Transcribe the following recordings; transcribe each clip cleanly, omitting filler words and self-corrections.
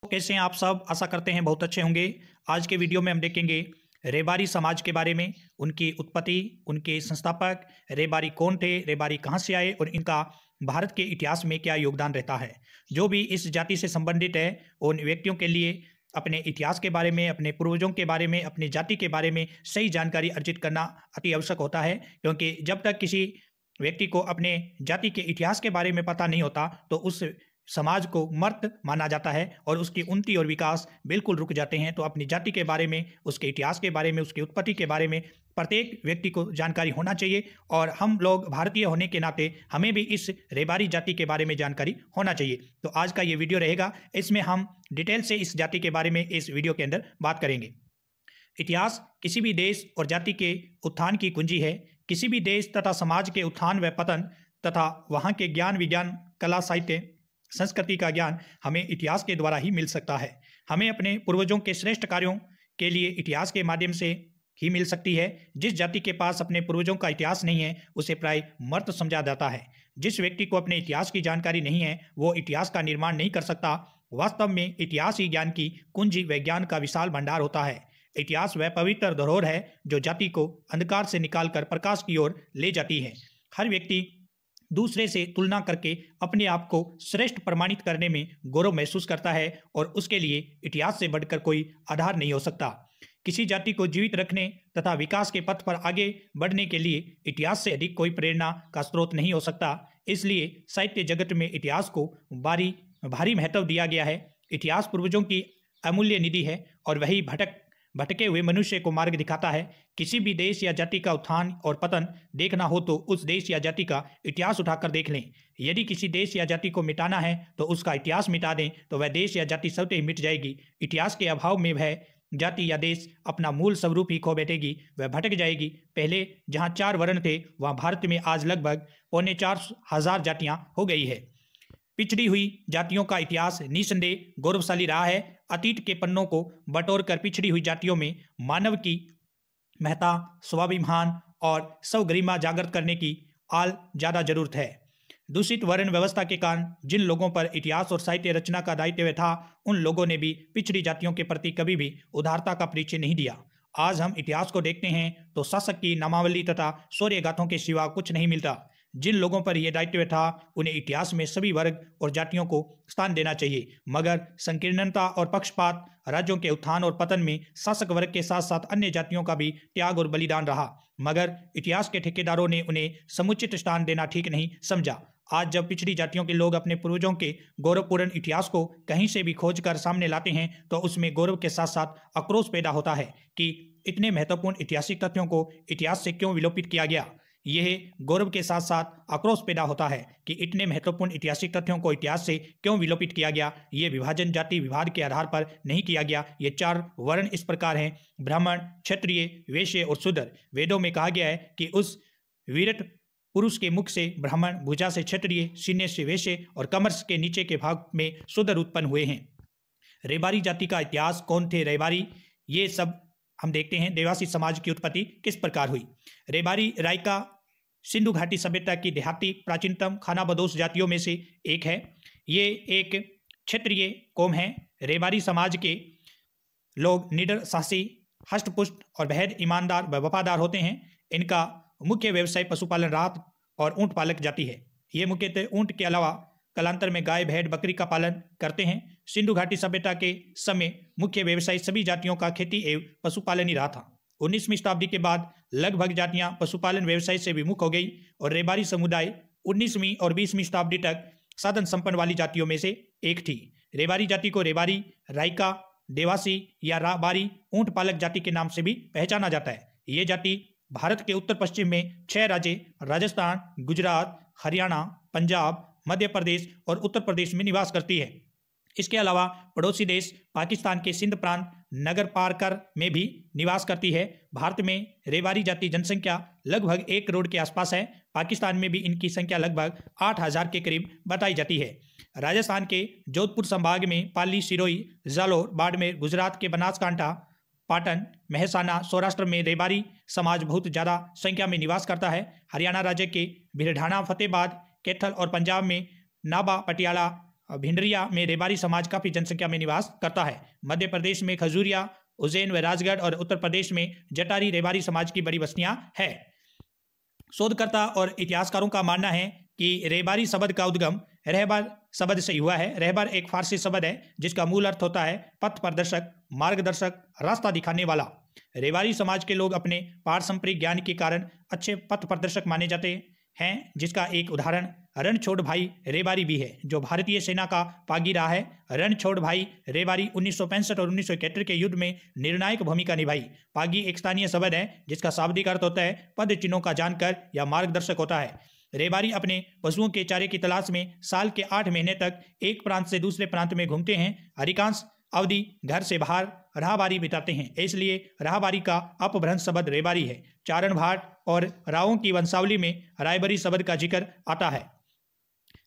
कैसे हैं आप सब। आशा करते हैं बहुत अच्छे होंगे। आज के वीडियो में हम देखेंगे रेबारी समाज के बारे में, उनकी उत्पत्ति, उनके संस्थापक, रेबारी कौन थे, रेबारी कहाँ से आए और इनका भारत के इतिहास में क्या योगदान रहता है। जो भी इस जाति से संबंधित है उन व्यक्तियों के लिए अपने इतिहास के बारे में, अपने पूर्वजों के बारे में, अपनी जाति के बारे में सही जानकारी अर्जित करना अति आवश्यक होता है, क्योंकि जब तक किसी व्यक्ति को अपने जाति के इतिहास के बारे में पता नहीं होता तो उस समाज को मर्त माना जाता है और उसकी उन्नति और विकास बिल्कुल रुक जाते हैं। तो अपनी जाति के बारे में, उसके इतिहास के बारे में, उसकी उत्पत्ति के बारे में प्रत्येक व्यक्ति को जानकारी होना चाहिए और हम लोग भारतीय होने के नाते हमें भी इस रेबारी जाति के बारे में जानकारी होना चाहिए। तो आज का ये वीडियो रहेगा, इसमें हम डिटेल से इस जाति के बारे में इस वीडियो के अंदर बात करेंगे। इतिहास किसी भी देश और जाति के उत्थान की कुंजी है। किसी भी देश तथा समाज के उत्थान व पतन तथा वहाँ के ज्ञान, विज्ञान, कला, साहित्य, संस्कृति का ज्ञान हमें इतिहास के द्वारा ही मिल सकता है। हमें अपने पूर्वजों के श्रेष्ठ कार्यों के लिए इतिहास के माध्यम से ही मिल सकती है। जिस जाति के पास अपने पूर्वजों का इतिहास नहीं है उसे प्राय मर्त समझा जाता है। जिस व्यक्ति को अपने इतिहास की जानकारी नहीं है वो इतिहास का निर्माण नहीं कर सकता। वास्तव में इतिहास ही ज्ञान की कुंजी व ज्ञान का विशाल भंडार होता है। इतिहास वह पवित्र धरोहर है जो जाति को अंधकार से निकालकर प्रकाश की ओर ले जाती है। हर व्यक्ति दूसरे से तुलना करके अपने आप को श्रेष्ठ प्रमाणित करने में गौरव महसूस करता है और उसके लिए इतिहास से बढ़कर कोई आधार नहीं हो सकता। किसी जाति को जीवित रखने तथा विकास के पथ पर आगे बढ़ने के लिए इतिहास से अधिक कोई प्रेरणा का स्रोत नहीं हो सकता। इसलिए साहित्य जगत में इतिहास को भारी महत्व दिया गया है। इतिहास पूर्वजों की अमूल्य निधि है और वही भटके हुए मनुष्य को मार्ग दिखाता है। किसी भी देश या जाति का उत्थान और पतन देखना हो तो उस देश या जाति का इतिहास उठाकर देख लें। यदि किसी देश या जाति को मिटाना है तो उसका इतिहास मिटा दें तो वह देश या जाति स्वतः ही मिट जाएगी। इतिहास के अभाव में वह जाति या देश अपना मूल स्वरूप ही खो बैठेगी, वह भटक जाएगी। पहले जहाँ 4 वर्ण थे वहाँ भारत में आज लगभग 4,25,000 जातियाँ हो गई है। पिछड़ी हुई जातियों का इतिहास निसंदेह गौरवशाली रहा है। अतीत के पन्नों को बटोरकर पिछड़ी हुई जातियों में मानव की महत्ता, स्वाभिमान और स्वगरिमा जागृत करने की ज़्यादा जरूरत है। दूषित वर्ण व्यवस्था के कारण जिन लोगों पर इतिहास और साहित्य रचना का दायित्व था उन लोगों ने भी पिछड़ी जातियों के प्रति कभी भी उदारता का परिचय नहीं दिया। आज हम इतिहास को देखते हैं तो शासक की नामावली तथा शौर्य गाथों के सिवा कुछ नहीं मिलता। जिन लोगों पर यह दायित्व था उन्हें इतिहास में सभी वर्ग और जातियों को स्थान देना चाहिए, मगर संकीर्णता और पक्षपात राज्यों के उत्थान और पतन में शासक वर्ग के साथ साथ अन्य जातियों का भी त्याग और बलिदान रहा, मगर इतिहास के ठेकेदारों ने उन्हें समुचित स्थान देना ठीक नहीं समझा। आज जब पिछड़ी जातियों के लोग अपने पूर्वजों के गौरवपूर्ण इतिहास को कहीं से भी खोज कर सामने लाते हैं तो उसमें गौरव के साथ साथ आक्रोश पैदा होता है कि इतने महत्वपूर्ण ऐतिहासिक तथ्यों को इतिहास से क्यों विलोपित किया गया। यह गौरव के साथ साथ आक्रोश पैदा होता है कि इतने महत्वपूर्ण ऐतिहासिक तथ्यों को इतिहास से क्यों विलोपित किया गया। ये विभाजन जाति विभाग के आधार पर नहीं किया गया। ये 4 वर्ण इस प्रकार हैं: ब्राह्मण, क्षत्रिय, वैश्य और शूद्र। वेदों में कहा गया है कि उस विरट पुरुष के मुख से ब्राह्मण, भुजा से क्षत्रिय, सीने से वैश्य और कमर के नीचे के भाग में शूद्र उत्पन्न हुए हैं। रेबारी जाति का इतिहास, कौन थे रेबारी, ये सब हम देखते हैं। देवासी समाज की उत्पत्ति किस प्रकार हुई। रेबारी रायका सिंधु घाटी सभ्यता की देहाती प्राचीनतम खानाबदोश जातियों में से एक है। ये एक क्षेत्रीय कौम है। रेबारी समाज के लोग निडर, साहसी, हष्टपुष्ट और बेहद ईमानदार व वफादार होते हैं। इनका मुख्य व्यवसाय पशुपालन, रात और ऊंट पालक जाति है। ये मुख्यतः ऊंट के अलावा कालांतर में गाय, भेड़, बकरी का पालन करते हैं। सिंधु घाटी सभ्यता के समय मुख्य व्यवसाय सभी जातियों का खेती एवं पशुपालन ही रहा था। 19वीं शताब्दी के बाद लगभग जातियां पशुपालन व्यवसाय से विमुख हो गई और रेबारी समुदाय 19वीं और 20वीं शताब्दी तक साधन संपन्न वाली जातियों में से एक थी। रेबारी जाति को रेबारी, रायका, देवासी या राबारी ऊंट पालक जाति के नाम से भी पहचाना जाता है। ये जाति भारत के उत्तर पश्चिम में 6 राज्य राजस्थान, गुजरात, हरियाणा, पंजाब, मध्य प्रदेश और उत्तर प्रदेश में निवास करती है। इसके अलावा पड़ोसी देश पाकिस्तान के सिंध प्रांत, नगर पारकर में भी निवास करती है। भारत में रेबारी जाति जनसंख्या लगभग 1 करोड़ के आसपास है। पाकिस्तान में भी इनकी संख्या लगभग 8,000 के करीब बताई जाती है। राजस्थान के जोधपुर संभाग में पाली, सिरोही, जालोर, बाड़मेर, गुजरात के बनासकांठा, पाटन, मेहसाना, सौराष्ट्र में रेबारी समाज बहुत ज़्यादा संख्या में निवास करता है। हरियाणा राज्य के बिरढाणा, फतेहाबाद, कैथल और पंजाब में नाभा, पटियाला, भिंडरिया में रेबारी समाज काफी जनसंख्या में निवास करता है। मध्य प्रदेश में खजूरिया, उज्जैन व राजगढ़ और उत्तर प्रदेश में जटारी रेबारी समाज की बड़ी बस्तियां हैं। शोधकर्ता और इतिहासकारों का मानना है कि रेबारी शब्द का उद्गम रहबर शब्द से हुआ है। रहबर एक फारसी शब्द है जिसका मूल अर्थ होता है पथ प्रदर्शक, मार्गदर्शक, रास्ता दिखाने वाला। रेबारी समाज के लोग अपने पारंपरिक ज्ञान के कारण अच्छे पथ प्रदर्शक माने जाते हैं, जिसका एक उदाहरण रणछोड़ भाई रेबारी भी है, जो भारतीय सेना का पागी रहा है। रणछोड़ भाई रेबारी 1965 और 1971 के युद्ध में निर्णायक भूमिका निभाई। पागी एक स्थानीय शब्द है जिसका शाब्दिक अर्थ होता है पद चिन्हों का जानकर या मार्गदर्शक होता है। रेबारी अपने पशुओं के चारे की तलाश में साल के 8 महीने तक एक प्रांत से दूसरे प्रांत में घूमते हैं। अधिकांश अवधि घर से बाहर राहबारी बिताते हैं, इसलिए राहबारी का अपभ्रंश शब्द रेबारी है। चारण भाट और रावों की वंशावली में रायबरी शब्द का जिक्र आता है।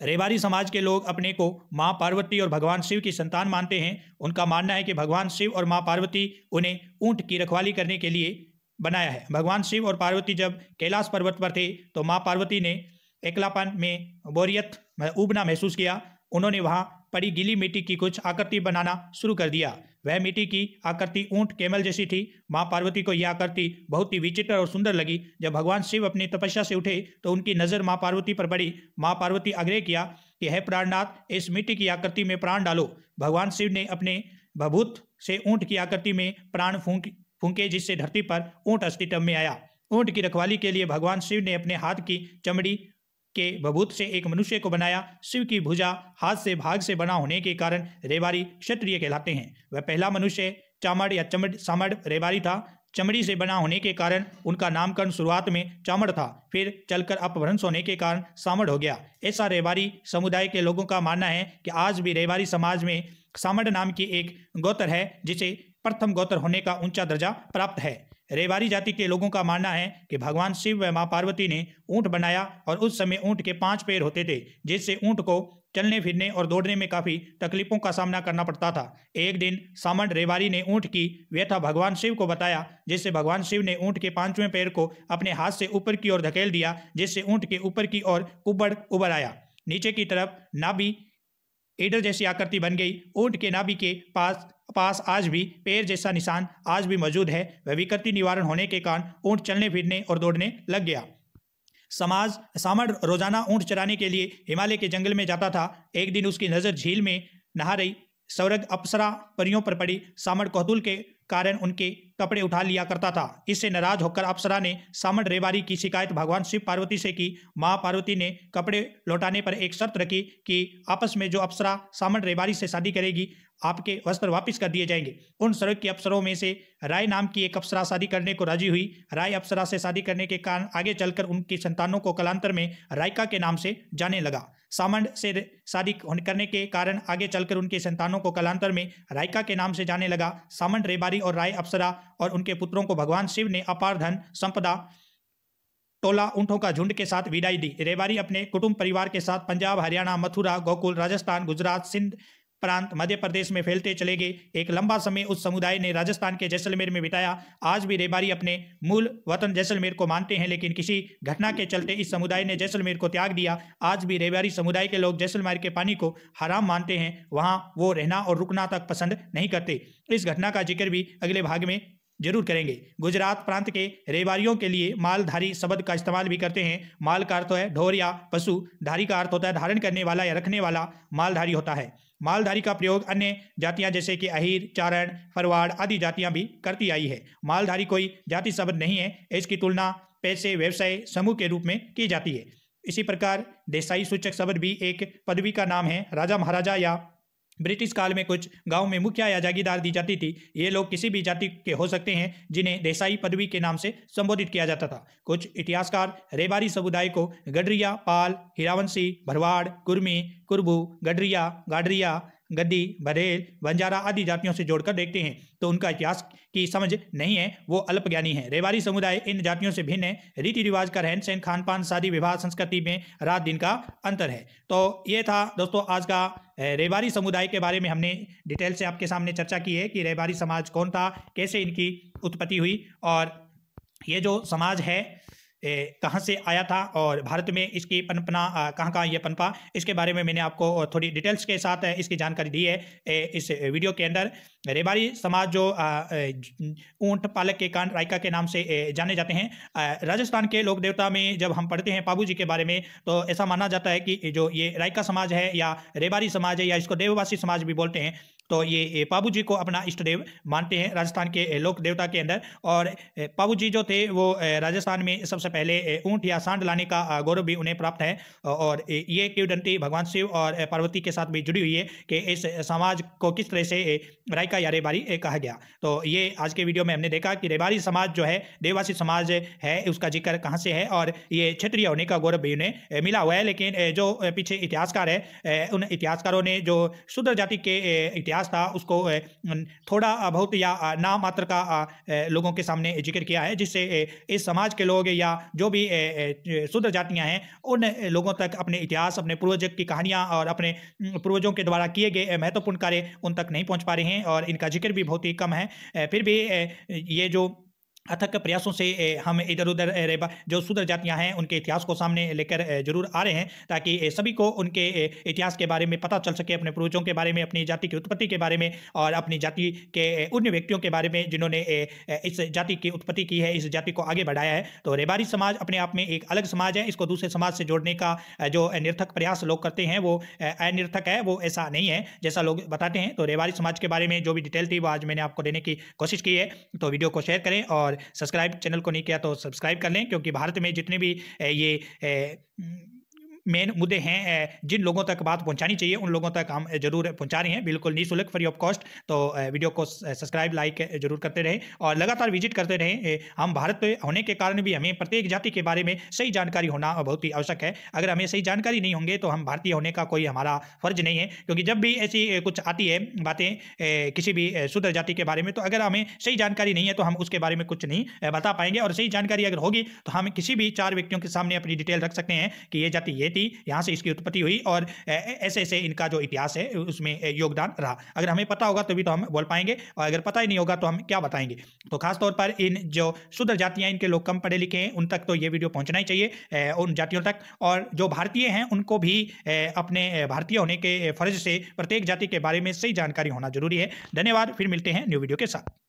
रेबारी समाज के लोग अपने को मां पार्वती और भगवान शिव की संतान मानते हैं। उनका मानना है कि भगवान शिव और मां पार्वती उन्हें ऊंट की रखवाली करने के लिए बनाया है। भगवान शिव और पार्वती जब कैलाश पर्वत पर थे तो मां पार्वती ने एकलापन में बोरियत उबना महसूस किया। उन्होंने वहां पड़ी गीली मिट्टी की कुछ आकृति बनाना शुरू कर दिया। वह मिट्टी की आकृति ऊंट कैमल जैसी थी। मां पार्वती को यह आकृति बहुत ही विचित्र और सुंदर लगी। जब भगवान शिव अपनी तपस्या से उठे तो उनकी नजर मां पार्वती पर पड़ी। मां पार्वती आग्रह किया कि हे प्राणनाथ, इस मिट्टी की आकृति में प्राण डालो। भगवान शिव ने अपने भभूत से ऊंट की आकृति में प्राण फूंके, जिससे धरती पर ऊंट अस्तित्व में आया। ऊंट की रखवाली के लिए भगवान शिव ने अपने हाथ की चमड़ी के भभूत से एक मनुष्य को बनाया। शिव की भुजा हाथ से भाग से बना होने के कारण रेबारी क्षत्रिय कहलाते हैं। वह पहला मनुष्य चामड़ या सामड़ रेबारी था। चमड़ी से बना होने के कारण उनका नामकरण शुरुआत में चामड़ था, फिर चलकर अपभ्रंश होने के कारण सामड़ हो गया। ऐसा रेबारी समुदाय के लोगों का मानना है कि आज भी रेबारी समाज में सामड़ नाम की एक गोत्र है जिसे प्रथम गोत्र होने का ऊंचा दर्जा प्राप्त है। रेबारी जाति के लोगों का मानना है कि भगवान शिव व मां पार्वती ने ऊंट बनाया और उस समय ऊंट के 5 पैर होते थे, जिससे ऊंट को चलने फिरने और दौड़ने में काफी तकलीफों का सामना करना पड़ता था। एक दिन सामंत रेबारी ने ऊंट की व्यथा भगवान शिव को बताया, जिससे भगवान शिव ने ऊंट के 5वें पैर को अपने हाथ से ऊपर की ओर धकेल दिया, जिससे ऊंट के ऊपर की ओर कुब्बड़ उभर आया। नीचे की तरफ नाभि ईडर जैसी आकृति बन गई। ऊंट के नाभि के पास आज भी पैर जैसा निशान आज भी मौजूद है। वह विकृति निवारण होने के कारण ऊंट चलने फिरने और दौड़ने लग गया। सामड़ रोजाना ऊंट चराने के लिए हिमालय के जंगल में जाता था। एक दिन उसकी नजर झील में नहा रही स्वर्ग अप्सरा परियों पर पड़ी। सामड़ कौतूहल के कारण उनके कपड़े उठा लिया करता था। इससे नाराज होकर अप्सरा ने सामड़ रेबारी की शिकायत भगवान शिव पार्वती से की। मां पार्वती ने कपड़े लौटाने पर एक शर्त रखी कि आपस में जो अप्सरा सामड़ रेबारी से शादी करेगी आपके वस्त्र वापस कर दिए जाएंगे। उन स्वर्ग की अप्सरों में से राय नाम की एक अप्सरा शादी करने को राजी हुई। राय अप्सरा से शादी करने के कारण आगे चलकर उनकी संतानों को कालांतर में रायका के नाम से जाने लगा। सामंड से शादी करने के कारण आगे चलकर उनकी संतानों को कालांतर में रायका के नाम से जाने लगा। सामंड रेबारी और राय अप्सरा और उनके पुत्रों को भगवान शिव ने अपार धन संपदा टोला ऊंटों का झुंड के साथ विदाई दी। रेबारी अपने कुटुंब परिवार के साथ पंजाब, हरियाणा, मथुरा, गोकुल, राजस्थान, गुजरात, सिंध प्रांत, मध्य प्रदेश में फैलते चले गए। एक लंबा समय उस समुदाय ने राजस्थान के जैसलमेर में बिताया। आज भी रेबारी अपने मूल वतन जैसलमेर को मानते हैं, लेकिन किसी घटना के चलते इस समुदाय ने जैसलमेर को त्याग दिया। आज भी रेबारी समुदाय के लोग जैसलमेर के पानी को हराम मानते हैं। वहां वो रहना और रुकना तक पसंद नहीं करते। इस घटना का जिक्र भी अगले भाग में जरूर करेंगे। गुजरात प्रांत के रेबारियों के लिए मालधारी शब्द का इस्तेमाल भी करते हैं। माल का अर्थ है ढोर या पशु, धारी का अर्थ होता है धारण करने वाला या रखने वाला, मालधारी होता है। मालधारी का प्रयोग अन्य जातियां जैसे कि अहीर, चारण, फरवाड़ आदि जातियां भी करती आई है। मालधारी कोई जाति शब्द नहीं है। इसकी तुलना पैसे, व्यवसाय, समूह के रूप में की जाती है। इसी प्रकार देसाई सूचक शब्द भी एक पदवी का नाम है। राजा महाराजा या ब्रिटिश काल में कुछ गांव में मुखिया या जागीरदार दी जाती थी। ये लोग किसी भी जाति के हो सकते हैं जिन्हें देसाई पदवी के नाम से संबोधित किया जाता था। कुछ इतिहासकार रेबारी समुदाय को गडरिया, पाल, हीरावंशी, भरवाड़, कुर्मी, कुरबू, गडरिया, गाडरिया, गद्दी, बरेल, बंजारा आदि जातियों से जोड़कर देखते हैं, तो उनका इतिहास की समझ नहीं है, वो अल्पज्ञानी है। रेबारी समुदाय इन जातियों से भिन्न है। रीति रिवाज का रहन सहन, खान पान, शादी विवाह, संस्कृति में रात दिन का अंतर है। तो ये था दोस्तों आज का रेबारी समुदाय के बारे में हमने डिटेल से आपके सामने चर्चा की है कि रेबारी समाज कौन था, कैसे इनकी उत्पत्ति हुई। और ये जो समाज है कहाँ से आया था और भारत में इसकी पनपना कहाँ कहाँ ये पनपा, इसके बारे में मैंने आपको थोड़ी डिटेल्स के साथ इसकी जानकारी दी है इस वीडियो के अंदर। रेबारी समाज जो ऊंट पालक के कान रायका के नाम से जाने जाते हैं, राजस्थान के लोक देवता में जब हम पढ़ते हैं पाबू जी के बारे में तो ऐसा माना जाता है कि जो ये रायका समाज है या रेबारी समाज है या इसको देववासी समाज भी बोलते हैं, तो ये पाबू जी को अपना इष्ट देव मानते हैं राजस्थान के लोक देवता के अंदर। और पाबू जी जो थे वो राजस्थान में सबसे पहले ऊंट या सांड लाने का गौरव भी उन्हें प्राप्त है। और ये किंवदंती भगवान शिव और पार्वती के साथ भी जुड़ी हुई है कि इस समाज को किस तरह से रायका या रेबारी कहा गया। तो ये आज के वीडियो में हमने देखा कि रेबारी समाज जो है देववासी समाज है, उसका जिक्र कहाँ से है और ये क्षेत्रीय होने का गौरव भी उन्हें मिला हुआ है। लेकिन जो पीछे इतिहासकार है, उन इतिहासकारों ने जो शूद्र जाति के इतिहास था उसको थोड़ा बहुत या नाम मात्र का लोगों के सामने जिक्र किया है, जिससे इस समाज के लोग या जो भी शूद्र जातियां हैं उन लोगों तक अपने इतिहास, अपने पूर्वजों की कहानियां और अपने पूर्वजों के द्वारा किए गए महत्वपूर्ण कार्य उन तक नहीं पहुंच पा रहे हैं और इनका जिक्र भी बहुत ही कम है। फिर भी ये जो अथक प्रयासों से हम इधर उधर जो शूद्र जातियां हैं उनके इतिहास को सामने लेकर जरूर आ रहे हैं, ताकि सभी को उनके इतिहास के बारे में पता चल सके, अपने पूर्वजों के बारे में, अपनी जाति की उत्पत्ति के बारे में और अपनी जाति के उन व्यक्तियों के बारे में जिन्होंने इस जाति की उत्पत्ति की है, इस जाति को आगे बढ़ाया है। तो रेबारी समाज अपने आप में एक अलग समाज है, इसको दूसरे समाज से जोड़ने का जो निरर्थक प्रयास लोग करते हैं वो अनिर्थक है, वो ऐसा नहीं है जैसा लोग बताते हैं। तो रेबारी समाज के बारे में जो भी डिटेल थी वो आज मैंने आपको देने की कोशिश की है। तो वीडियो को शेयर करें और सब्सक्राइब, चैनल को नहीं किया तो सब्सक्राइब कर लें, क्योंकि भारत में जितने भी ये मेन मुद्दे हैं जिन लोगों तक बात पहुंचानी चाहिए उन लोगों तक हम जरूर पहुंचा रहे हैं, बिल्कुल निःशुल्क, फ्री ऑफ कॉस्ट। तो वीडियो को सब्सक्राइब, लाइक जरूर करते रहें और लगातार विजिट करते रहें। हम भारत होने के कारण भी हमें प्रत्येक जाति के बारे में सही जानकारी होना बहुत ही आवश्यक है। अगर हमें सही जानकारी नहीं होंगे तो हम भारतीय होने का कोई हमारा फर्ज नहीं है, क्योंकि जब भी ऐसी कुछ आती है बातें किसी भी शूद्र जाति के बारे में, तो अगर हमें सही जानकारी नहीं है तो हम उसके बारे में कुछ नहीं बता पाएंगे। और सही जानकारी अगर होगी तो हम किसी भी 4 व्यक्तियों के सामने अपनी डिटेल रख सकते हैं कि ये जाति ये थी, यहाँ से इसकी उत्पत्ति हुई और ऐसे ऐसे इनका जो इतिहास है उसमें योगदान रहा। अगर हमें पता होगा तभी तो हम बोल पाएंगे, और अगर पता ही नहीं होगा तो हम क्या बताएंगे। तो खासतौर पर इन जो शूद्र जातियां, इनके लोग कम पढ़े लिखे हैं, उन तक तो ये वीडियो पहुंचना ही चाहिए, उन जातियों तक। और जो भारतीय हैं उनको भी अपने भारतीय होने के फर्ज से प्रत्येक जाति के बारे में सही जानकारी होना जरूरी है। धन्यवाद, फिर मिलते हैं न्यू वीडियो के साथ।